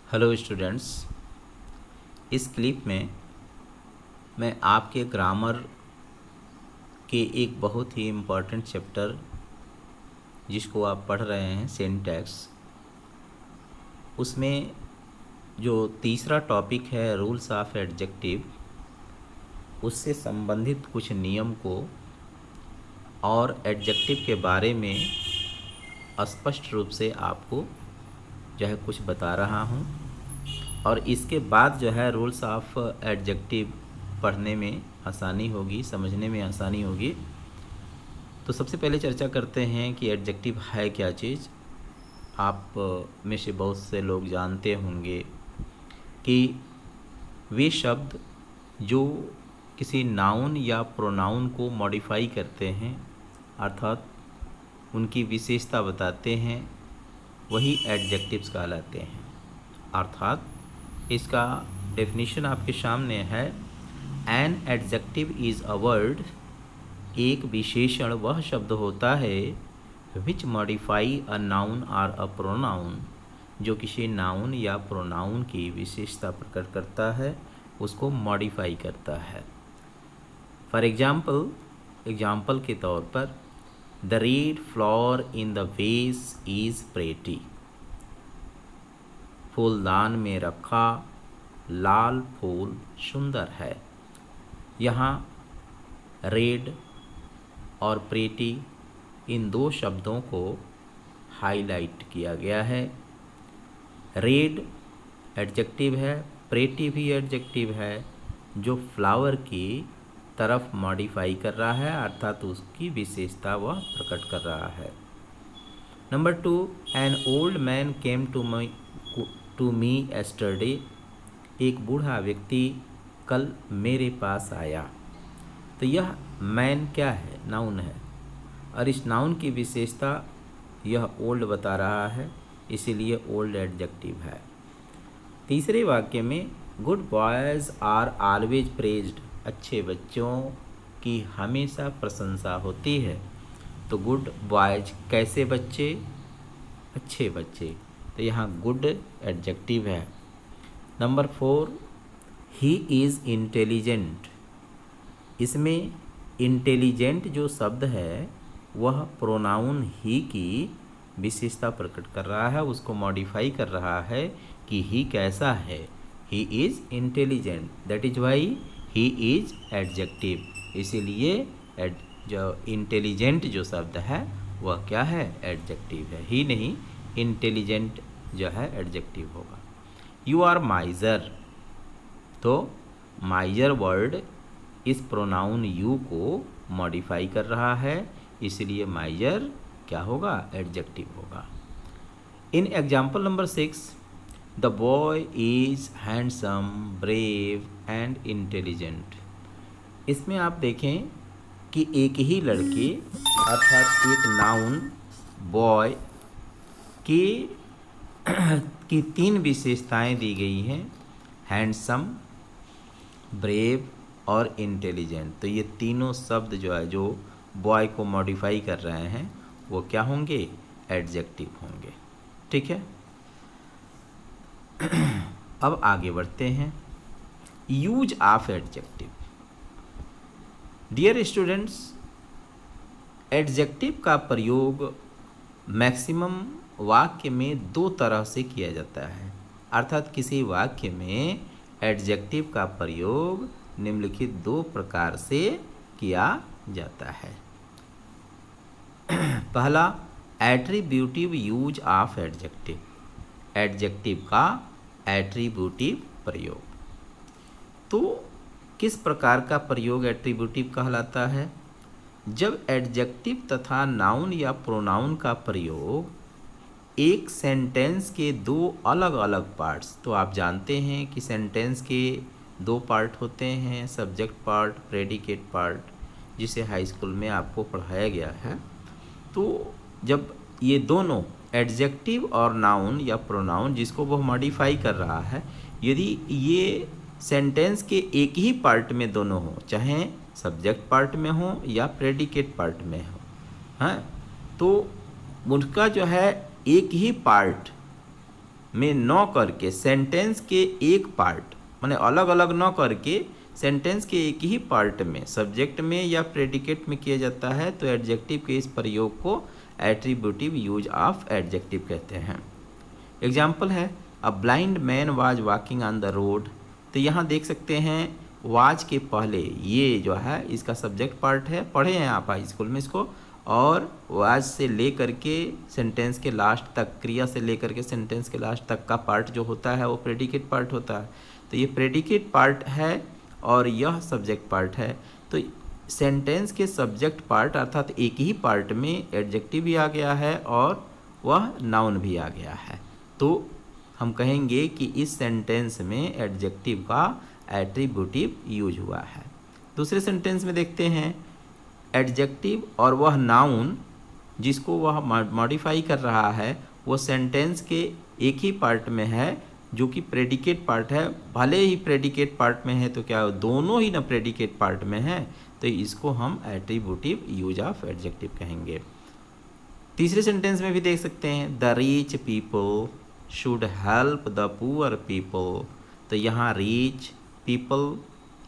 Hello students, इस clip में मैं आपके ग्रामर के एक बहुत ही इम्पॉर्टेंट चैप्टर जिसको आप पढ़ रहे हैं सिंटैक्स, उसमें जो तीसरा टॉपिक है रूल्स ऑफ एडजेक्टिव, उससे संबंधित कुछ नियम को और एडजेक्टिव के बारे में स्पष्ट रूप से आपको जो है कुछ बता रहा हूँ। और इसके बाद जो है रूल्स ऑफ एडजेक्टिव पढ़ने में आसानी होगी, समझने में आसानी होगी। तो सबसे पहले चर्चा करते हैं कि एडजेक्टिव है क्या चीज़। आप में से बहुत से लोग जानते होंगे कि वे शब्द जो किसी नाउन या प्रोनाउन को मॉडिफाई करते हैं, अर्थात उनकी विशेषता बताते हैं, वही एडजेक्टिव्स कहलाते हैं। अर्थात इसका डेफिनेशन आपके सामने है। An adjective is a word, एक विशेषण वह शब्द होता है विच मॉडिफाई अ नाउन और अ प्रोनाउन, जो किसी नाउन या प्रोनाउन की विशेषता प्रकट करता है, उसको मॉडिफाई करता है। फॉर एग्जाम्पल के तौर पर the red flower in the वेस इज़ प्रेटी, फूलदान में रखा लाल फूल सुंदर है। यहाँ रेड और प्रेटी इन दो शब्दों को हाईलाइट किया गया है। रेड एडजेक्टिव है, प्रेटी भी एडजेक्टिव है, जो फ्लावर की तरफ मॉडिफाई कर रहा है, अर्थात उसकी विशेषता वह प्रकट कर रहा है। Number 2, an old man came to me yesterday, एक बूढ़ा व्यक्ति कल मेरे पास आया। तो यह मैन क्या है? नाउन है, और इस नाउन की विशेषता यह ओल्ड बता रहा है, इसीलिए ओल्ड एडजेक्टिव है। तीसरे वाक्य में good boys are always praised, अच्छे बच्चों की हमेशा प्रशंसा होती है। तो गुड बॉयज कैसे बच्चे? अच्छे बच्चे, तो यहाँ गुड एडजेक्टिव है। नंबर 4, ही इज़ इंटेलिजेंट, इसमें इंटेलिजेंट जो शब्द है वह प्रोनाउन ही की विशेषता प्रकट कर रहा है, उसको मॉडिफाई कर रहा है कि ही कैसा है। He is intelligent, that is why he is adjective. इसीलिए जो इंटेलिजेंट जो शब्द है वह क्या है? एडजेक्टिव है। ही नहीं, इंटेलिजेंट जो है एडजेक्टिव होगा। यू आर माइजर, तो माइजर वर्ड इस प्रोनाउन यू को मॉडिफाई कर रहा है, इसलिए माइजर क्या होगा? एडजेक्टिव होगा। In example number 6, the boy is handsome, brave and intelligent, इसमें आप देखें कि एक ही लड़के अर्थात एक नाउन बॉय की तीन विशेषताएं दी गई हैं, हैंडसम, ब्रेव और इंटेलिजेंट। तो ये तीनों शब्द जो है जो बॉय को मॉडिफाई कर रहे हैं वो क्या होंगे? एडजेक्टिव होंगे। ठीक है, अब आगे बढ़ते हैं। Use of adjective. Dear students, adjective का प्रयोग मैक्सिमम वाक्य में दो तरह से किया जाता है, अर्थात किसी वाक्य में एडजेक्टिव का प्रयोग निम्नलिखित दो प्रकार से किया जाता है। पहला, attributive use of adjective, adjective का एट्रीब्यूटिव प्रयोग। तो किस प्रकार का प्रयोग एट्रीब्यूटिव कहलाता है? जब एडजेक्टिव तथा नाउन या प्रोनाउन का प्रयोग एक सेंटेंस के दो अलग अलग पार्ट्स, तो आप जानते हैं कि सेंटेंस के दो पार्ट होते हैं, सब्जेक्ट पार्ट, प्रेडिकेट पार्ट, जिसे हाई स्कूल में आपको पढ़ाया गया है। तो जब ये दोनों एडजेक्टिव और नाउन या प्रोनाउन जिसको वह मॉडिफाई कर रहा है, यदि ये सेंटेंस के एक ही पार्ट में दोनों हो, चाहे सब्जेक्ट पार्ट में हो या प्रेडिकेट पार्ट में हो, हाँ, तो उनका जो है एक ही पार्ट में न करके सेंटेंस के एक पार्ट माने अलग अलग न करके सेंटेंस के एक ही पार्ट में सब्जेक्ट में या प्रेडिकेट में किया जाता है तो एडजेक्टिव के इस प्रयोग को एट्रीब्यूटिव यूज ऑफ एडजेक्टिव कहते हैं। एग्जाम्पल है a blind man was walking on the road. तो यहाँ देख सकते हैं वाज के पहले ये जो है इसका सब्जेक्ट पार्ट है, पढ़े हैं आप हाई स्कूल में इसको, और वाज से ले करके सेंटेंस के लास्ट तक, क्रिया से ले करके सेंटेंस के लास्ट तक का पार्ट जो होता है वो प्रेडिकेट पार्ट होता है। तो ये प्रेडिकेट पार्ट है और यह सब्जेक्ट पार्ट है। तो सेंटेंस के सब्जेक्ट पार्ट अर्थात एक ही पार्ट में एडजेक्टिव भी आ गया है और वह नाउन भी आ गया है। तो हम कहेंगे कि इस सेंटेंस में एडजेक्टिव का एट्रीब्यूटिव यूज हुआ है। दूसरे सेंटेंस में देखते हैं एडजेक्टिव और वह नाउन जिसको वह मॉडिफाई कर रहा है वो सेंटेंस के एक ही पार्ट में है जो कि प्रेडिकेट पार्ट है। भले ही प्रेडिकेट पार्ट में है तो क्या दोनों ही ना प्रेडिकेट पार्ट में है, तो इसको हम एट्रीब्यूटिव यूज ऑफ एडजेक्टिव कहेंगे। तीसरे सेंटेंस में भी देख सकते हैं the rich people should help the poor people. तो यहाँ rich people,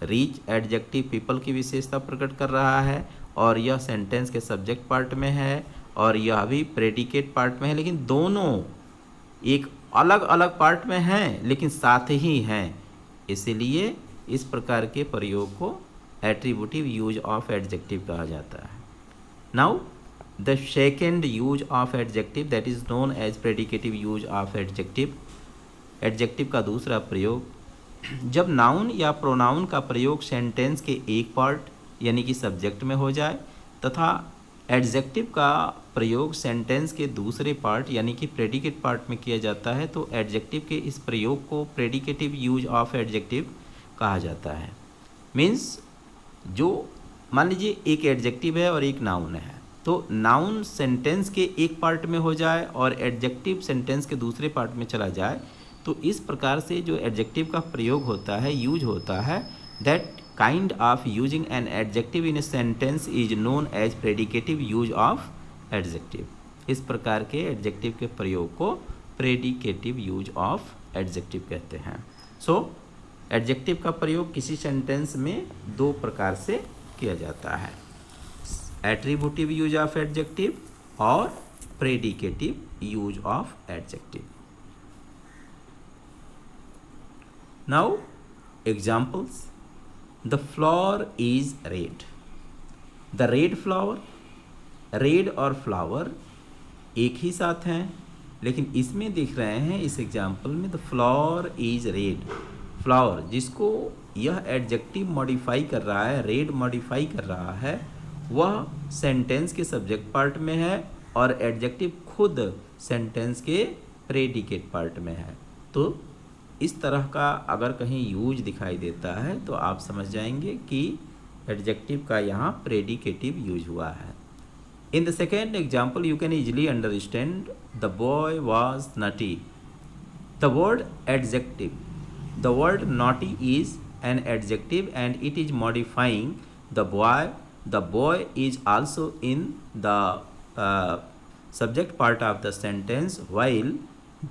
rich adjective people की विशेषता प्रकट कर रहा है और यह सेंटेंस के सब्जेक्ट पार्ट में है और यह भी प्रेडिकेट पार्ट में है, लेकिन दोनों एक अलग अलग पार्ट में हैं लेकिन साथ ही हैं, इसलिए इस प्रकार के प्रयोग को एट्रीब्यूटिव यूज ऑफ एडजेक्टिव कहा जाता है। Now the second use of adjective that is known as predicative use of adjective. Adjective का दूसरा प्रयोग जब नाउन या प्रोनाउन का प्रयोग सेंटेंस के एक पार्ट यानी कि सब्जेक्ट में हो जाए तथा एडजेक्टिव का प्रयोग सेंटेंस के दूसरे पार्ट यानी कि प्रेडिकेट पार्ट में किया जाता है तो एडजेक्टिव के इस प्रयोग को प्रेडिकेटिव यूज ऑफ एडजेक्टिव कहा जाता है। मीन्स जो मान लीजिए एक एडजेक्टिव है और एक नाउन है, तो नाउन सेंटेंस के एक पार्ट में हो जाए और एडजेक्टिव सेंटेंस के दूसरे पार्ट में चला जाए, तो इस प्रकार से जो एडजेक्टिव का प्रयोग होता है, यूज होता है, that kind of using an adjective in a sentence is known as predicative use of adjective। इस प्रकार के एडजेक्टिव के प्रयोग को प्रेडिकेटिव यूज ऑफ एडजेक्टिव कहते हैं। सो एडजेक्टिव का प्रयोग किसी सेंटेंस में दो प्रकार से किया जाता है, एट्रीब्यूटिव यूज ऑफ एडजेक्टिव और predicative use of adjective. Now examples The flower is red। The red flower, red और फ्लावर एक ही साथ हैं, लेकिन इसमें दिख रहे हैं इस एग्जाम्पल में the flower is red. Flower जिसको यह एडजेक्टिव मॉडिफाई कर रहा है, रेड मॉडिफाई कर रहा है, वह सेंटेंस के सब्जेक्ट पार्ट में है और एडजेक्टिव खुद सेंटेंस के प्रेडिकेट पार्ट में है। तो इस तरह का अगर कहीं यूज दिखाई देता है तो आप समझ जाएंगे कि एडजेक्टिव का यहाँ प्रेडिकेटिव यूज हुआ है। In the second example you can easily understand the boy was nutty. The word adjective, the word naughty is an adjective and it is modifying the boy. The boy is also in the subject part of the sentence while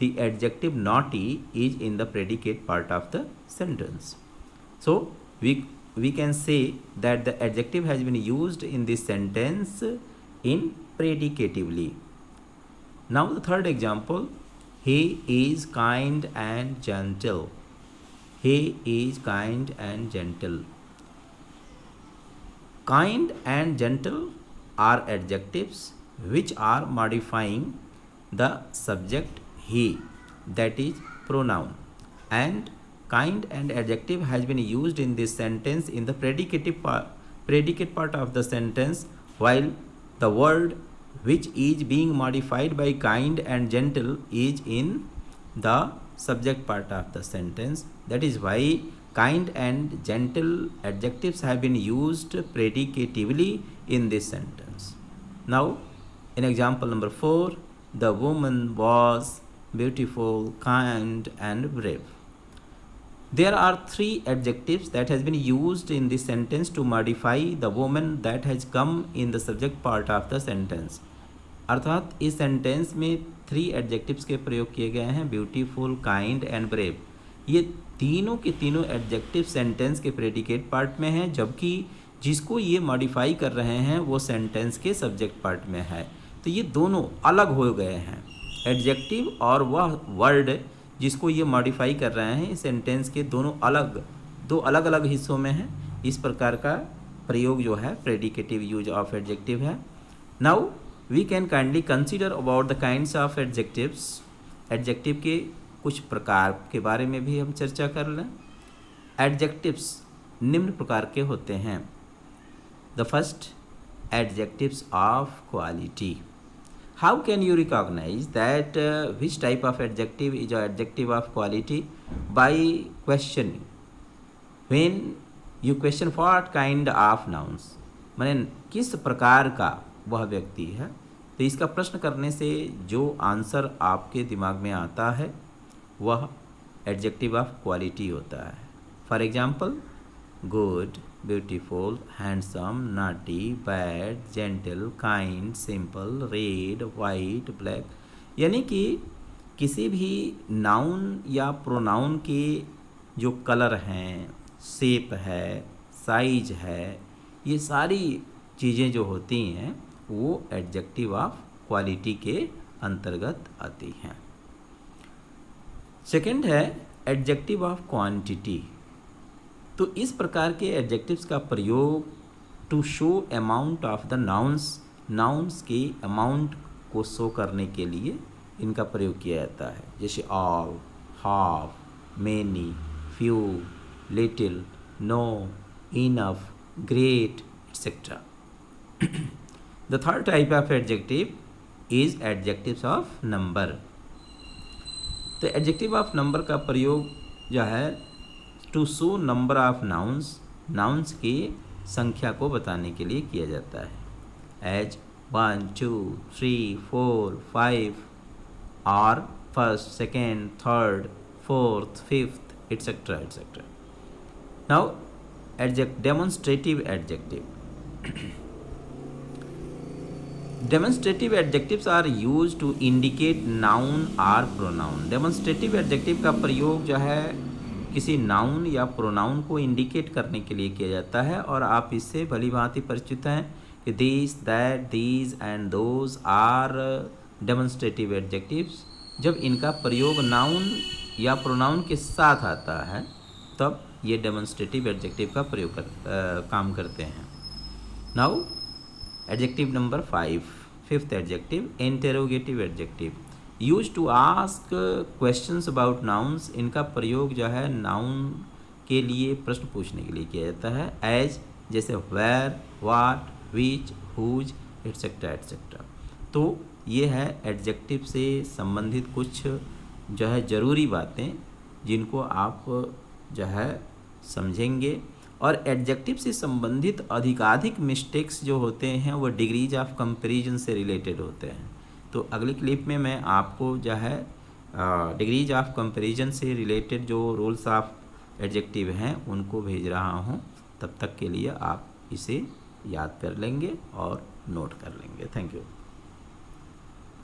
the adjective naughty is in the predicate part of the sentence. So we can say that the adjective has been used in this sentence in predicatively. Now the third example, he is kind and gentle। he is kind and gentle। kind and gentle are adjectives which are modifying the subject he, that is pronoun, and kind and adjective has been used in this sentence in the predicate part of the sentence, while the word which is being modified by kind and gentle is in the subject part of the sentence. That is why kind and gentle adjectives have been used predicatively in this sentence. Now in example number 4, the woman was beautiful, kind and brave। There are three adjectives that has been used in this sentence to modify the woman that has come in the subject part of the sentence। अर्थात इस sentence में 3 adjectives के प्रयोग किए गए हैं, beautiful, kind and brave. ये तीनों के तीनों एडजेक्टिव सेंटेंस के प्रेडिकेट पार्ट में हैं, जबकि जिसको ये मॉडिफाई कर रहे हैं वो सेंटेंस के सब्जेक्ट पार्ट में है। तो ये दोनों अलग हो गए हैं, एडजेक्टिव और वह वर्ड जिसको ये मॉडिफाई कर रहे हैं, सेंटेंस के दो अलग अलग हिस्सों में हैं। इस प्रकार का प्रयोग जो है प्रेडिकेटिव यूज ऑफ एडजेक्टिव है। Now we can kindly consider about the kinds of adjectives. Adjective के कुछ प्रकार के बारे में भी हम चर्चा कर लें। एडजेक्टिव्स निम्न प्रकार के होते हैं। The first, adjectives of quality. How can you recognize that which type of adjective is an adjective of quality? By questioning. When you question what kind of nouns, माने किस प्रकार का वह व्यक्ति है, तो इसका प्रश्न करने से जो आंसर आपके दिमाग में आता है वह एडजेक्टिव ऑफ क्वालिटी होता है। For example, good, beautiful, handsome, naughty, bad, gentle, kind, simple, red, white, black. यानी कि किसी भी नाउन या प्रोनाउन के जो कलर हैं, शेप है, साइज है, ये सारी चीज़ें जो होती हैं वो एडजेक्टिव ऑफ क्वालिटी के अंतर्गत आती हैं। सेकंड है एडजेक्टिव ऑफ क्वांटिटी। तो इस प्रकार के एडजेक्टिव्स का प्रयोग to show amount of the nouns के अमाउंट को शो करने के लिए इनका प्रयोग किया जाता है, जैसे all, half, many, few, little, no, enough, great, etcetera. The third type of adjective is adjectives of number. तो एडजेक्टिव ऑफ नंबर का प्रयोग जो है to show number of nouns की संख्या को बताने के लिए किया जाता है, एज 1, 2, 3, 4, 5 और first, second, third, fourth, fifth, etcetera etcetera. Now demonstrative adjective. Demonstrative adjectives are used to indicate noun और प्रोनाउन। डेमोन्स्ट्रेटिव एडजेक्टिव का प्रयोग जो है किसी नाउन या प्रोनाउन को इंडिकेट करने के लिए किया जाता है, और आप इससे भली भांति परिचित हैं कि this, that, these and those are demonstrative adjectives. जब इनका प्रयोग नाउन या प्रोनाउन के साथ आता है तब ये डेमोन्स्ट्रेटिव एडजेक्टिव का प्रयोग काम करते हैं। Now adjective number 5, fifth adjective, interrogative adjective, use to ask questions about nouns. इनका प्रयोग जो है नाउन के लिए प्रश्न पूछने के लिए किया जाता है, एज जैसे where, what, which, whose, etcetera etcetera. तो ये है एडजेक्टिव से संबंधित कुछ जो है ज़रूरी बातें जिनको आप जो है समझेंगे। और एडजेक्टिव से संबंधित अधिकाधिक मिस्टेक्स जो होते हैं वो डिग्रीज ऑफ कंपैरिजन से रिलेटेड होते हैं। तो अगली क्लिप में मैं आपको जो है डिग्रीज ऑफ कंपैरिजन से रिलेटेड जो रूल्स ऑफ एडजेक्टिव हैं उनको भेज रहा हूं। तब तक के लिए आप इसे याद कर लेंगे और नोट कर लेंगे। Thank you.